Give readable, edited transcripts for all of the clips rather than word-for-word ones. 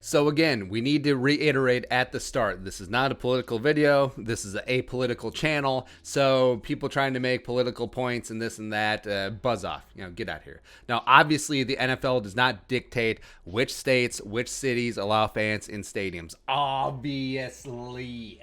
So again, we need to reiterate at the start, this is not a political video. This is an apolitical channel. So people trying to make political points and this and that, buzz off. Get out here. Now, obviously, the NFL does not dictate which states, which cities allow fans in stadiums. Obviously.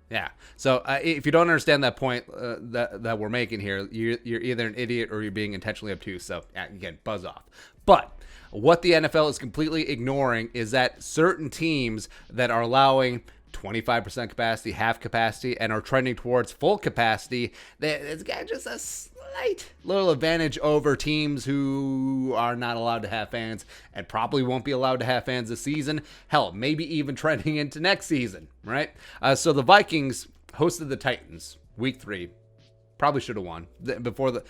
Yeah. So if you don't understand that point that we're making here, you're either an idiot or you're being intentionally obtuse. So again, buzz off. But what the NFL is completely ignoring is that certain teams that are allowing 25% capacity, half capacity, and are trending towards full capacity, it's got just a slight little advantage over teams who are not allowed to have fans and probably won't be allowed to have fans this season. Hell, maybe even trending into next season, right? So the Vikings hosted the Titans week 3. Probably should have won before the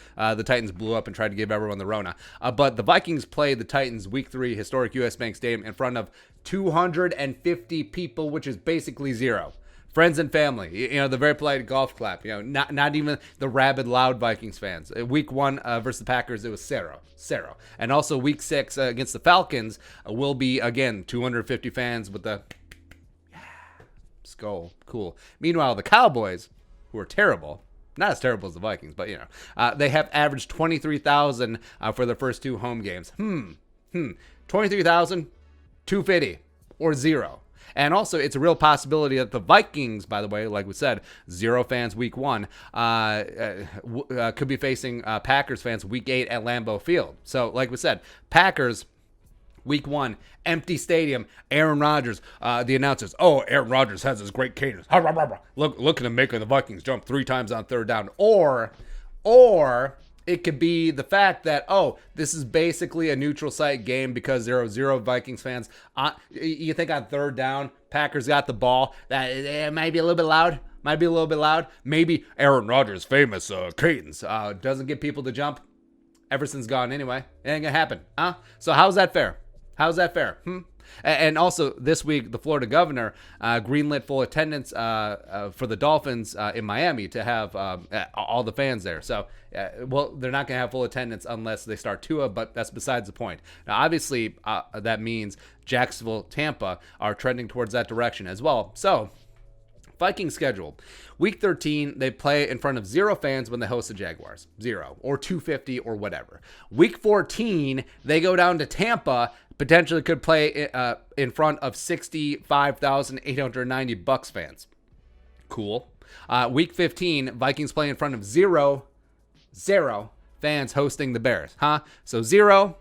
Titans blew up and tried to give everyone the Rona. But the Vikings played the Titans week 3, historic US Bank Stadium, in front of 250 people, which is basically zero. Friends and family, the very polite golf clap, not even the rabid, loud Vikings fans. Week 1 versus the Packers, it was zero. And also week 6 against the Falcons will be, again, 250 fans with the skull. Cool. Meanwhile, the Cowboys, who are terrible, not as terrible as the Vikings, but, they have averaged 23,000 for their first 2 home games. 23,000, 250, or 0. And also, it's a real possibility that the Vikings, by the way, like we said, 0 fans week 1, could be facing Packers fans week 8 at Lambeau Field. So, like we said, Packers week 1, empty stadium, Aaron Rodgers, the announcers, Aaron Rodgers has his great cadence. Looking to make the Vikings jump 3 times on 3rd down. Or it could be the fact that, this is basically a neutral site game because there are 0 Vikings fans. You think on 3rd down, Packers got the ball, that it might be a little bit loud. Maybe Aaron Rodgers' famous cadence doesn't get people to jump. Everson's gone anyway. It ain't going to happen. So how's that fair? And also, this week, the Florida governor greenlit full attendance for the Dolphins in Miami to have all the fans there. So, they're not going to have full attendance unless they start Tua, but that's besides the point. Now, obviously, that means Jacksonville, Tampa are trending towards that direction as well. So, Vikings schedule. Week 13, they play in front of 0 fans when they host the Jaguars. 0 or 250 or whatever. Week 14, they go down to Tampa, potentially could play in front of 65,890 Bucks fans. Cool. Week 15, Vikings play in front of 0 fans hosting the Bears. So 0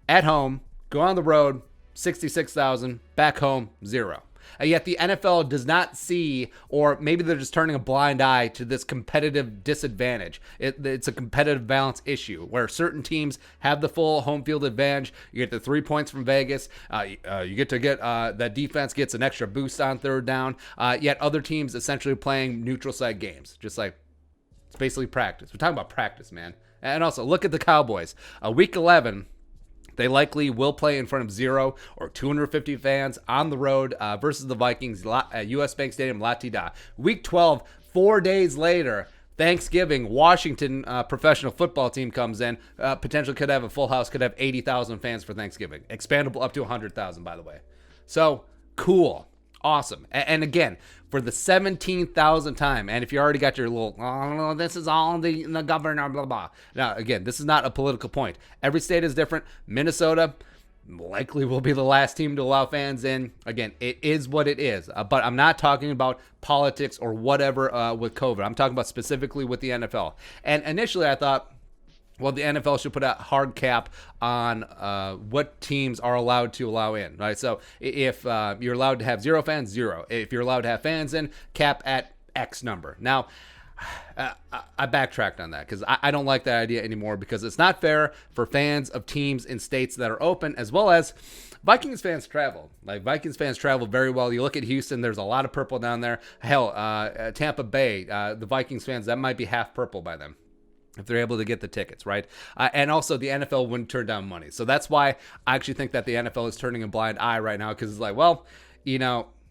at home, go on the road, 66,000, back home, 0. Yet the NFL does not see, or maybe they're just turning a blind eye to this competitive disadvantage. It's a competitive balance issue where certain teams have the full home field advantage. You get the 3 points from Vegas. You get that defense gets an extra boost on 3rd down. Yet other teams essentially playing neutral site games, just like it's basically practice. We're talking about practice, man. And also look at the Cowboys. Week 11. They likely will play in front of 0 or 250 fans on the road versus the Vikings at US Bank Stadium, La-Ti-Da. Week 12, 4 days later, Thanksgiving, Washington professional football team comes in. Potentially could have a full house, could have 80,000 fans for Thanksgiving. Expandable up to 100,000, by the way. So, cool. Awesome. And again, for the 17,000th time, and if you already got your little, this is all the governor, blah, blah. Now, again, this is not a political point. Every state is different. Minnesota likely will be the last team to allow fans in. Again, it is what it is. But I'm not talking about politics or whatever with COVID. I'm talking about specifically with the NFL. And initially I thought, well, the NFL should put a hard cap on what teams are allowed to allow in, right? So if you're allowed to have 0 fans, 0. If you're allowed to have fans in, cap at X number. Now, I backtracked on that because I don't like that idea anymore because it's not fair for fans of teams in states that are open, as well as Vikings fans travel. Like, Vikings fans travel very well. You look at Houston, there's a lot of purple down there. Hell, Tampa Bay, the Vikings fans, that might be half purple by them, if they're able to get the tickets, right? And also, the NFL wouldn't turn down money. So that's why I actually think that the NFL is turning a blind eye right now, because it's like, well,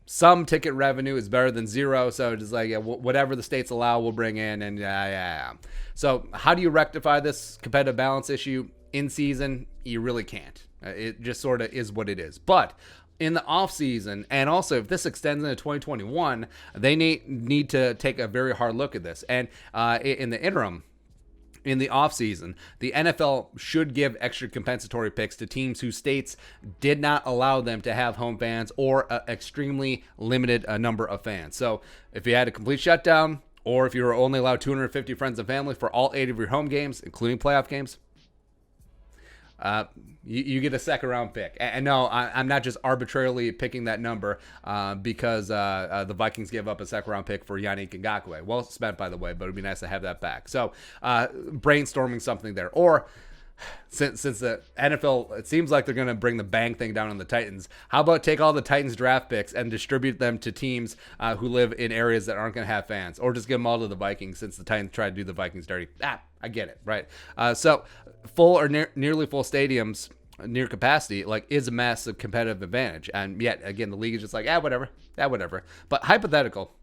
some ticket revenue is better than 0. So it's like, whatever the states allow, we'll bring in. And yeah. So how do you rectify this competitive balance issue in season? You really can't. It just sort of is what it is. But in the offseason, and also if this extends into 2021, they need to take a very hard look at this. And in the interim, in the offseason, the NFL should give extra compensatory picks to teams whose states did not allow them to have home fans or an extremely limited number of fans. So if you had a complete shutdown, or if you were only allowed 250 friends and family for all 8 of your home games, including playoff games, you get a second round pick. And no, I'm not just arbitrarily picking that number because the Vikings gave up a second round pick for Yannick Ngakoue. Well spent, by the way, but it'd be nice to have that back. So brainstorming something there. Or since the NFL, it seems like they're going to bring the bang thing down on the Titans, how about take all the Titans draft picks and distribute them to teams who live in areas that aren't going to have fans, or just give them all to the Vikings since the Titans tried to do the Vikings dirty. I get it, right? So full or nearly full stadiums, near capacity, like, is a massive competitive advantage. And yet, again, the league is just like, whatever. But hypothetical,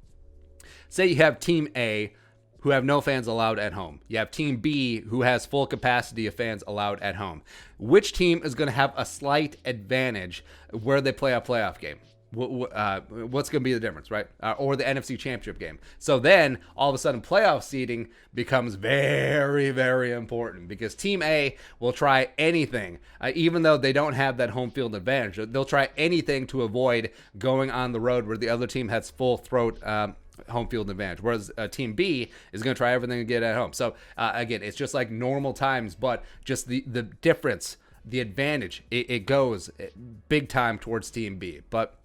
say you have Team A who have no fans allowed at home. You have Team B who has full capacity of fans allowed at home. Which team is going to have a slight advantage where they play a playoff game? What's going to be the difference, right? Or the NFC Championship game. So then, all of a sudden, playoff seeding becomes very, very important because Team A will try anything, even though they don't have that home field advantage. They'll try anything to avoid going on the road where the other team has full throat home field advantage, whereas Team B is going to try everything to get at home. So again, it's just like normal times, but just the difference, the advantage, it goes big time towards Team B. But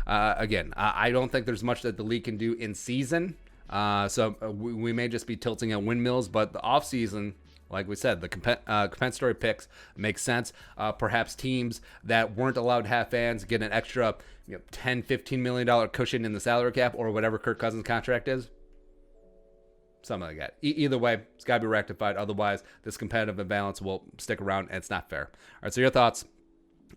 again, I don't think there's much that the league can do in season, so we may just be tilting at windmills. But the off season, like we said, the compensatory picks make sense. Perhaps teams that weren't allowed to have fans get an extra $10, $15 million cushion in the salary cap, or whatever Kirk Cousins' contract is. Something like that. Either way, it's got to be rectified. Otherwise, this competitive imbalance will stick around, and it's not fair. All right, so your thoughts.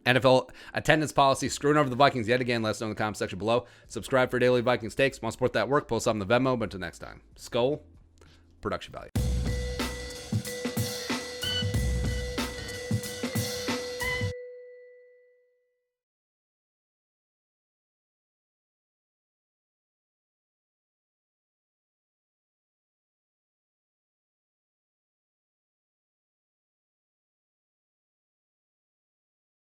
NFL attendance policy screwing over the Vikings yet again. Let us know in the comment section below. Subscribe for daily Vikings takes. Want to support that work? Post up in the Venmo. But until next time, Skull, production value.